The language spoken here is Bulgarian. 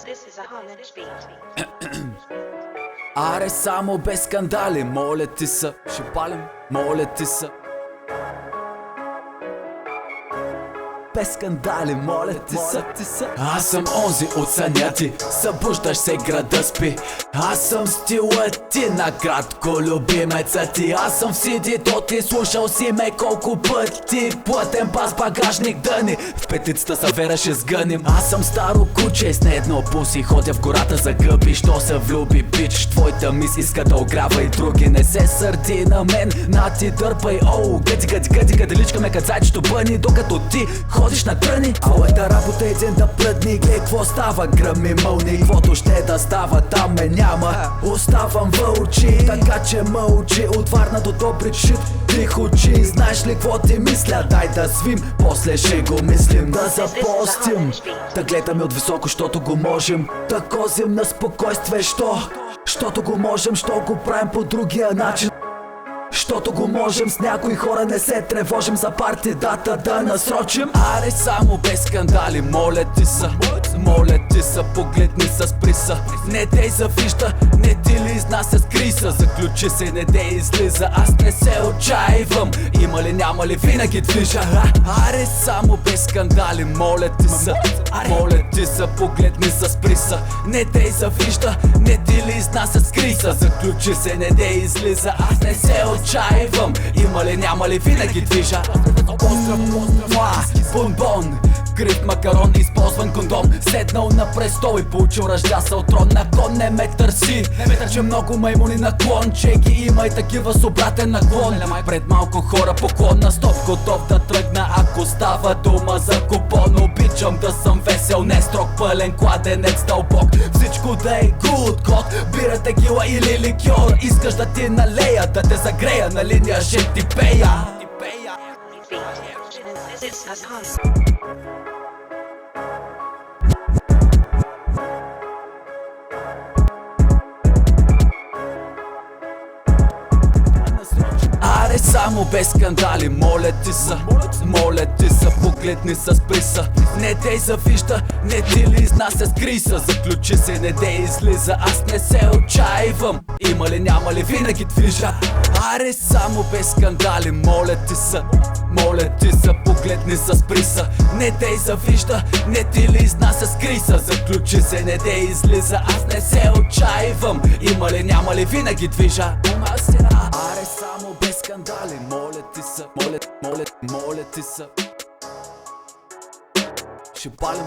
This is a Holland beat. Аре само без скандали, моля ти се. Ще палим, моля ти се. Без скандали, моля ти се. Аз съм онзи от съня ти, събуждаш се, града спи. Аз съм стилът ти, накратко любимецът ти. Аз съм в CD-то ти, слушал си ме колко пъти. Платен пас, багажник дъни, в петицата са вера ще сгънем. Аз съм старо куче с не едно пуси, ходя в гората за гъби. Що се влюби бич, твоята мис иска да ограва и други. Не се сърди на мен, на ти дърпай. Оу, гъди, личка ме кът зайчето бъни, докато ти ходиш на тръни. Твоята работа е ден да плътни. Гледай какво става, гръм и мълни. Каквото ще да става, там ме няма. Оставам вълчи, така че мълчи. От Варна до Добрич, шит, тих очи. Знаеш ли какво ти мисля? Дай да свим, после ще го мислим. Да запостим, да гледаме от високо, щото го можем. Да козим на спокойствие, щото го можем, що го правим по другия начин. Щото го можем, с някои хора не се тревожим за парти дата да насрочим. Аре само без скандали, моля ти са. Моля ти са, погледни с приса. Не дей завижда, не ти ли изнася с криса. Заключи се, не дей излиза, аз не се отчаивам. Има ли, няма ли, винаги движа. Аре само без скандали, моля ти са. Моля ти са, погледни с приса. Не дей завижда, не ти ли изнася с криса. Заключи се, не дей излиза, аз не се отчаивам. Има ли, няма ли, винаги движа. Бонбон, крив макарон, използван кондом. Седнал на престол и получил ръждясал трон. На кон не ме търси, че много маймуни наклон. Че ги има и такива с обратен наклон. Пред малко хора поклон на стоп, готов да тръгна ако става дума за купон. Обичам да съм весел, не строг, пълен кладенец дълбок. Всичко да е good код, бира, текила или ликьор. Искаш да ти налея, да те загрея, на линия ще ти пея. This is Holland. Аре само без скандали, моля ти са. Моля ти са, погледни с приса. Не дей завижда, не ти ли изнася с криса. Заключи се, не дей излиза, аз не се отчаивам. Има ли, няма ли, винаги движа. Аре само без скандали, моля ти са. Моля ти са, погледни с приса. Не дей завижда, не ти ли изнася с криса. Заключи се, не дей излиза, аз не се отчаивам. Има ли, няма ли, винаги движа. Аре само без скандали, моля ти са. Моля ти са. Ще палим.